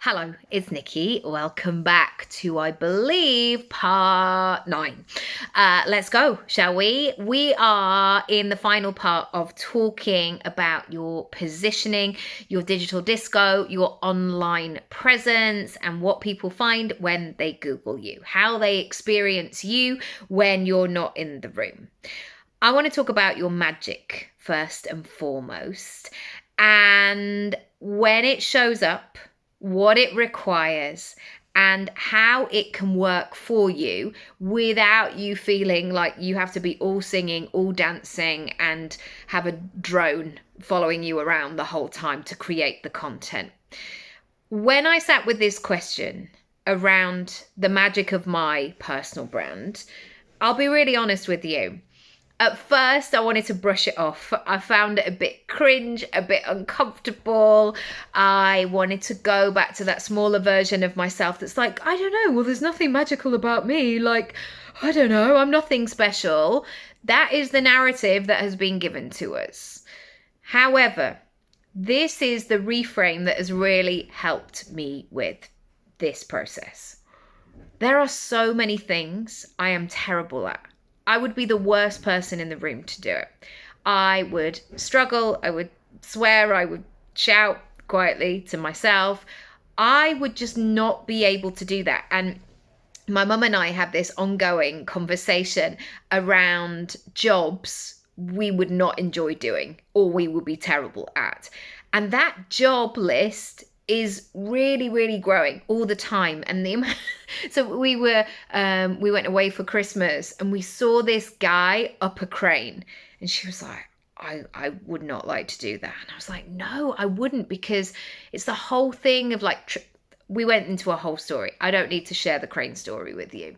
Hello, it's Nikki. Welcome back to, I believe, part 9. Let's go, shall we? We are in the final part of talking about your positioning, your digital disco, your online presence, and what people find when they Google you, how they experience you when you're not in the room. I want to talk about your magic first and foremost, and when it shows up, what it requires, and how it can work for you without you feeling like you have to be all singing, all dancing, and have a drone following you around the whole time to create the content. When I sat with this question around the magic of my personal brand, I'll be really honest with you. At first, I wanted to brush it off. I found it a bit cringe, a bit uncomfortable. I wanted to go back to that smaller version of myself that's like, I don't know, well, there's nothing magical about me. Like, I don't know, I'm nothing special. That is the narrative that has been given to us. However, this is the reframe that has really helped me with this process. There are so many things I am terrible at. I would be the worst person in the room to do it. I would struggle, I would swear, I would shout quietly to myself. I would just not be able to do that. And my mum and I have this ongoing conversation around jobs we would not enjoy doing or we would be terrible at. And that job list is really, really growing all the time. And so we went away for Christmas and we saw this guy up a crane, and she was like, I would not like to do that. And I was like, no, I wouldn't, because it's the whole thing of like, we went into a whole story. I don't need to share the crane story with you.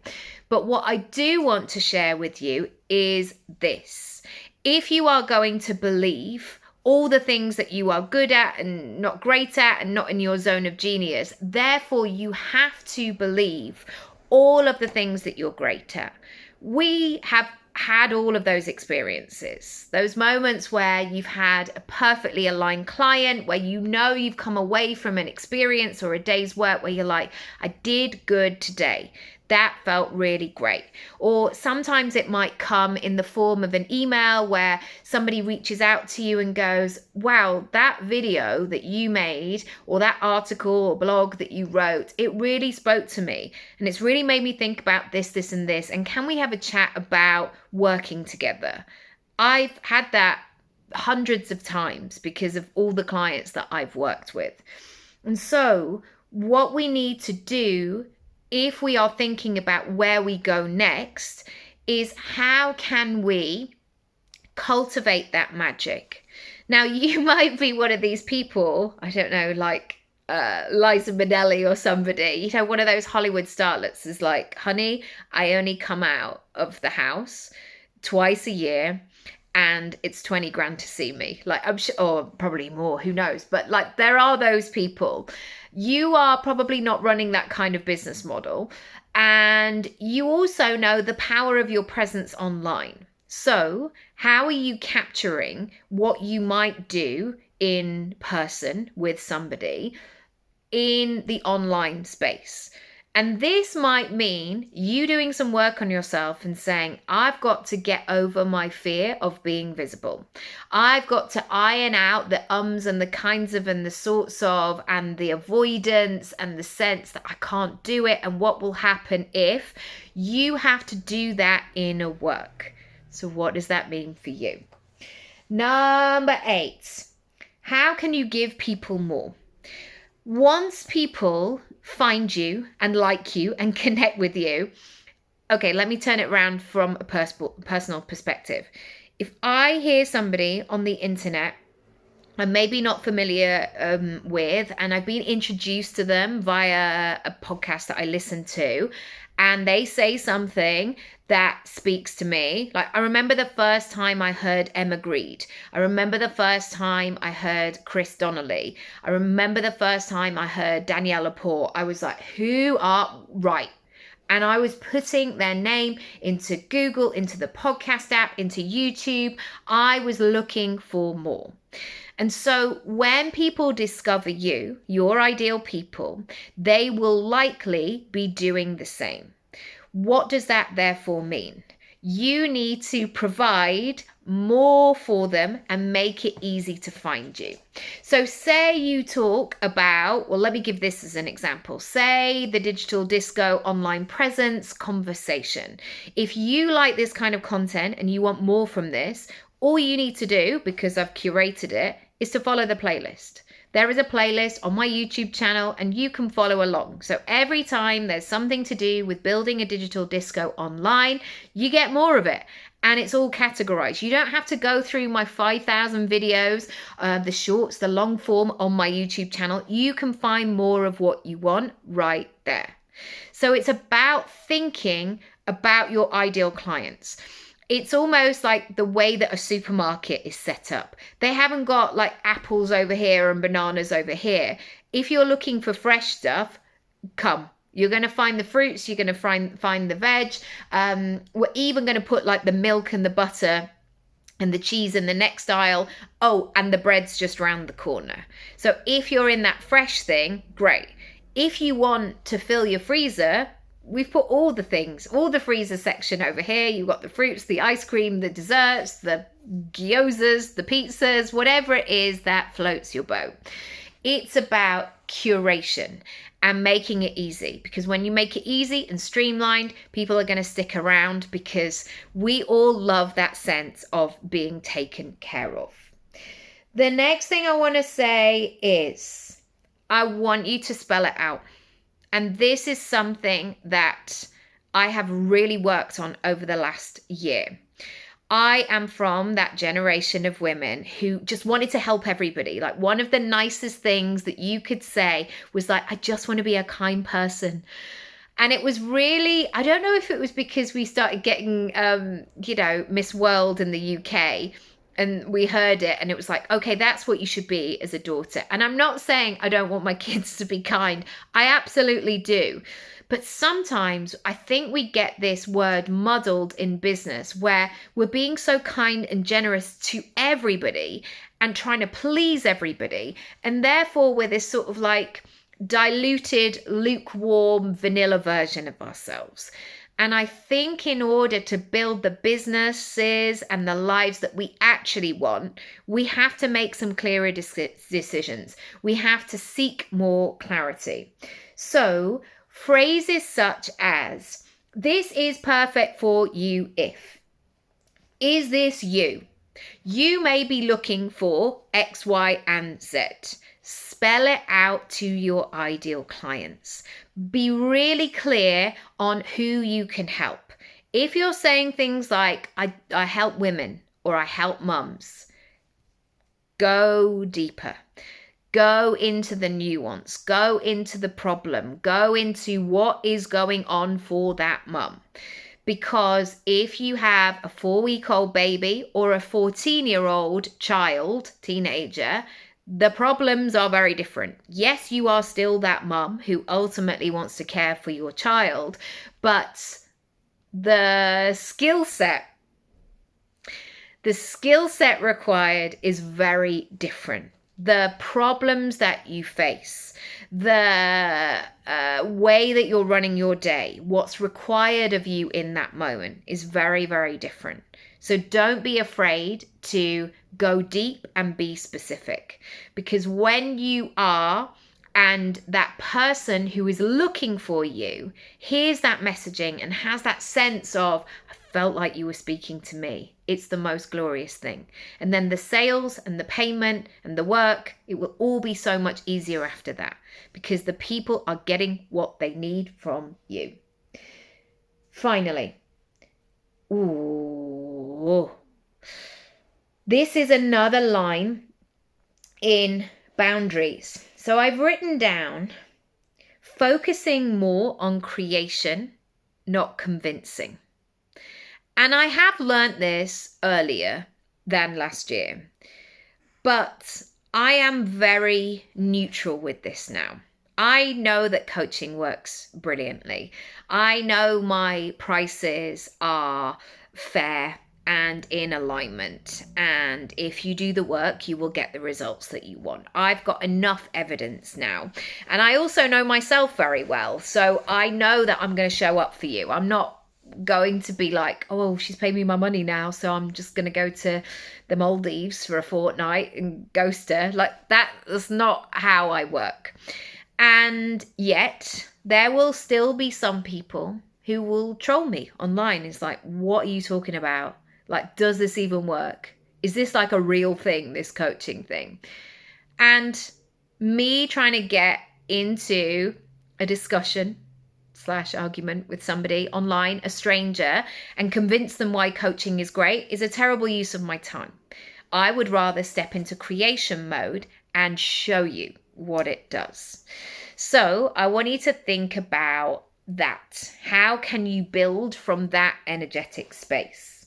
But what I do want to share with you is this. If you are going to believe all the things that you are good at and not great at and not in your zone of genius, therefore you have to believe all of the things that you're great at. We have had all of those experiences, those moments where you've had a perfectly aligned client, where you know you've come away from an experience or a day's work where you're like, I did good today. That felt really great. Or sometimes it might come in the form of an email where somebody reaches out to you and goes, wow, that video that you made or that article or blog that you wrote, it really spoke to me. And it's really made me think about this, this, and this. And can we have a chat about working together? I've had that hundreds of times because of all the clients that I've worked with. And so what we need to do, if we are thinking about where we go next, is how can we cultivate that magic? Now, you might be one of these people, I don't know, like Liza Minnelli or somebody, one of those Hollywood starlets is like, honey, I only come out of the house twice a year and it's 20 grand to see me. Like, I'm sure, or probably more, who knows? But like, there are those people. You are probably not running that kind of business model. And you also know the power of your presence online. So how are you capturing what you might do in person with somebody in the online space? And this might mean you doing some work on yourself and saying, I've got to get over my fear of being visible. I've got to iron out the ums and the kinds of and the sorts of and the avoidance and the sense that I can't do it and what will happen if. You have to do that inner work. So what does that mean for you? Number 8, how can you give people more? Once people find you and like you and connect with you, okay, let me turn it around from a personal perspective. If I hear somebody on the internet I'm maybe not familiar with, and I've been introduced to them via a podcast that I listen to, and they say something that speaks to me. Like, I remember the first time I heard Emma Grede. I remember the first time I heard Chris Donnelly. I remember the first time I heard Danielle Laporte. I was like, right. And I was putting their name into Google, into the podcast app, into YouTube. I was looking for more. And so when people discover you, your ideal people, they will likely be doing the same. What does that therefore mean? You need to provide more for them and make it easy to find you. So say you talk about, well, let me give this as an example. Say the digital disco online presence conversation. If you like this kind of content and you want more from this, all you need to do, because I've curated it, is to follow the playlist. There is a playlist on my YouTube channel and you can follow along. So every time there's something to do with building a digital disco online, you get more of it. And it's all categorized. You don't have to go through my 5,000 videos, the shorts, the long form on my YouTube channel. You can find more of what you want right there. So it's about thinking about your ideal clients. It's almost like the way that a supermarket is set up. They haven't got like apples over here and bananas over here. If you're looking for fresh stuff, come. You're going to find the fruits. You're going to find the veg. We're even going to put like the milk and the butter and the cheese in the next aisle. Oh, and the bread's just around the corner. So if you're in that fresh thing, great. If you want to fill your freezer, we've put all the things, all the freezer section over here. You've got the fruits, the ice cream, the desserts, the gyozas, the pizzas, whatever it is that floats your boat. It's about curation and making it easy, because when you make it easy and streamlined, people are going to stick around because we all love that sense of being taken care of. The next thing I want to say is I want you to spell it out. And this is something that I have really worked on over the last year. I am from that generation of women who just wanted to help everybody. Like, one of the nicest things that you could say was like, I just want to be a kind person. And it was really, I don't know if it was because we started getting, Miss World in the UK, and we heard it and it was like, okay, that's what you should be as a daughter. And I'm not saying I don't want my kids to be kind. I absolutely do. But sometimes I think we get this word muddled in business where we're being so kind and generous to everybody and trying to please everybody. And therefore we're this sort of like diluted, lukewarm, vanilla version of ourselves. And I think in order to build the businesses and the lives that we actually want, we have to make some clearer decisions. We have to seek more clarity. So phrases such as, this is perfect for you if. Is this you? You may be looking for X, Y, and Z. Spell it out to your ideal clients. Be really clear on who you can help. If you're saying things like, I help women or I help mums, go deeper. Go into the nuance. Go into the problem. Go into what is going on for that mum. Because if you have a 4-week-old baby or a 14-year-old child, teenager, the problems are very different. Yes, you are still that mum who ultimately wants to care for your child, but the skill set required is very different. The problems that you face, the way that you're running your day, what's required of you in that moment is very, very different. So don't be afraid to go deep and be specific, because when you are, and that person who is looking for you hears that messaging and has that sense of, I felt like you were speaking to me, it's the most glorious thing. And then the sales and the payment and the work, it will all be so much easier after that, because the people are getting what they need from you. Finally, this is another line in boundaries. So I've written down, focusing more on creation, not convincing. And I have learnt this earlier than last year, but I am very neutral with this now. I know that coaching works brilliantly. I know my prices are fair and in alignment. And if you do the work, you will get the results that you want. I've got enough evidence now. And I also know myself very well. So I know that I'm going to show up for you. I'm not going to be like, oh, she's paid me my money now, so I'm just going to go to the Maldives for a fortnight and ghost her. Like, that's not how I work. And yet there will still be some people who will troll me online. It's like, what are you talking about? Like, does this even work? Is this like a real thing, this coaching thing? And me trying to get into a discussion / argument with somebody online, a stranger, and convince them why coaching is great is a terrible use of my time. I would rather step into creation mode and show you what it does. So I want you to think about that. How can you build from that energetic space?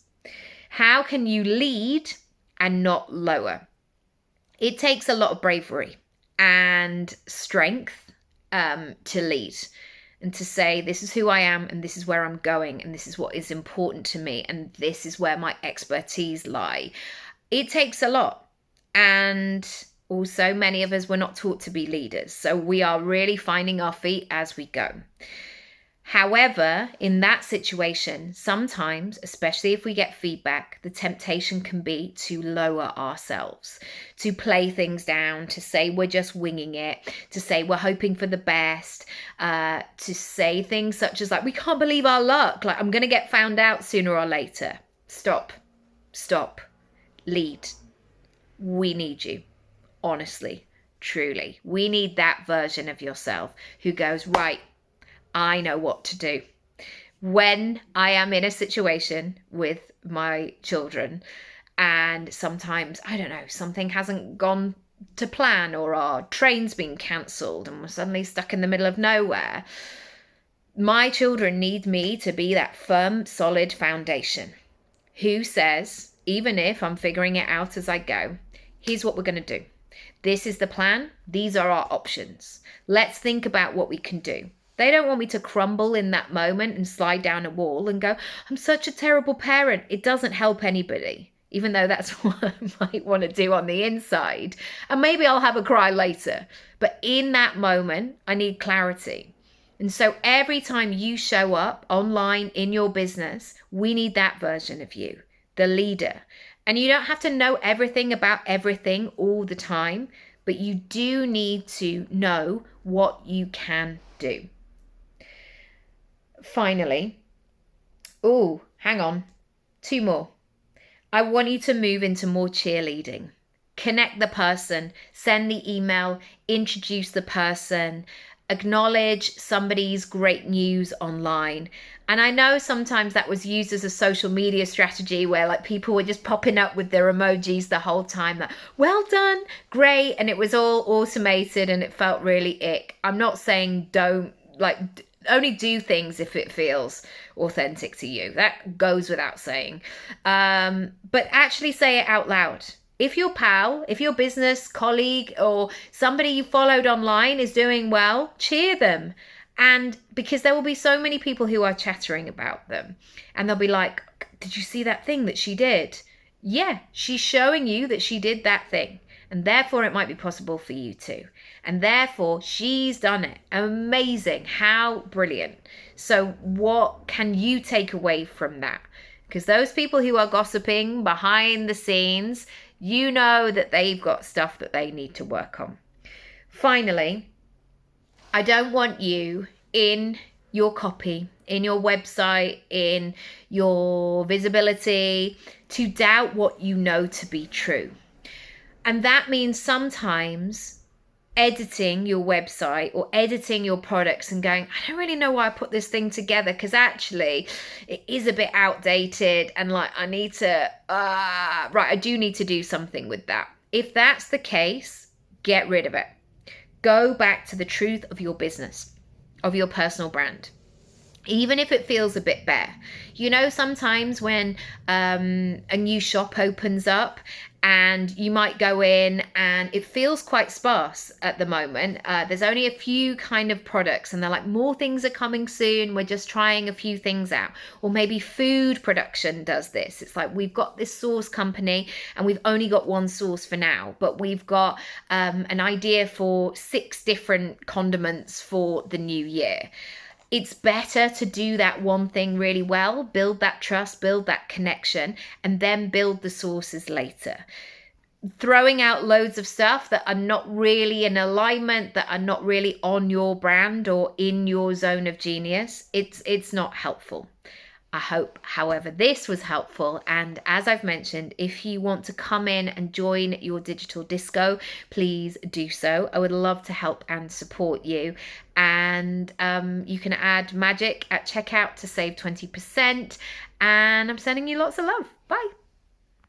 How can you lead and not lower? It takes a lot of bravery and strength to lead and to say, this is who I am and this is where I'm going and this is what is important to me and this is where my expertise lie. It takes a lot. And also, many of us were not taught to be leaders. So we are really finding our feet as we go. However, in that situation, sometimes, especially if we get feedback, the temptation can be to lower ourselves, to play things down, to say we're just winging it, to say we're hoping for the best, to say things such as like, we can't believe our luck, like I'm going to get found out sooner or later. Stop, lead. We need you. Honestly, truly, we need that version of yourself who goes, right, I know what to do. When I am in a situation with my children and sometimes, I don't know, something hasn't gone to plan or our train's been cancelled and we're suddenly stuck in the middle of nowhere, my children need me to be that firm, solid foundation who says, even if I'm figuring it out as I go, here's what we're going to do. This is the plan. These are our options. Let's think about what we can do. They don't want me to crumble in that moment and slide down a wall and go, I'm such a terrible parent. It doesn't help anybody, even though that's what I might want to do on the inside. And maybe I'll have a cry later. But in that moment, I need clarity. And so every time you show up online in your business, we need that version of you, the leader. And you don't have to know everything about everything all the time, but you do need to know what you can do. Finally, hang on, 2 more. I want you to move into more cheerleading. Connect the person, send the email, introduce the person, acknowledge somebody's great news online. And I know sometimes that was used as a social media strategy where like people were just popping up with their emojis the whole time, like, well done, great, and it was all automated and it felt really ick. I'm not saying don't, like, only do things if it feels authentic to you. That goes without saying. But actually say it out loud. If your pal, if your business colleague or somebody you followed online is doing well, cheer them. And because there will be so many people who are chattering about them and they'll be like, did you see that thing that she did? Yeah, she's showing you that she did that thing. And therefore it might be possible for you too. And therefore she's done it. Amazing. How brilliant. So what can you take away from that? Because those people who are gossiping behind the scenes, you know that they've got stuff that they need to work on. Finally, I don't want you in your copy, in your website, in your visibility, to doubt what you know to be true. And that means sometimes editing your website or editing your products and going, I don't really know why I put this thing together because actually it is a bit outdated and like I need to, I do need to do something with that. If that's the case, get rid of it. Go back to the truth of your business, of your personal brand. Even if it feels a bit bare. You know, sometimes when a new shop opens up and you might go in and it feels quite sparse at the moment. There's only a few kind of products, and they're like, more things are coming soon, we're just trying a few things out. Or maybe food production does this. It's like, we've got this sauce company and we've only got one sauce for now, but we've got an idea for 6 different condiments for the new year. It's better to do that one thing really well, build that trust, build that connection, and then build the sauces later. Throwing out loads of stuff that are not really in alignment, that are not really on your brand or in your zone of genius, it's not helpful. I hope, however, this was helpful. And as I've mentioned, if you want to come in and join your digital disco, please do so. I would love to help and support you. And you can add magic at checkout to save 20%. And I'm sending you lots of love. Bye.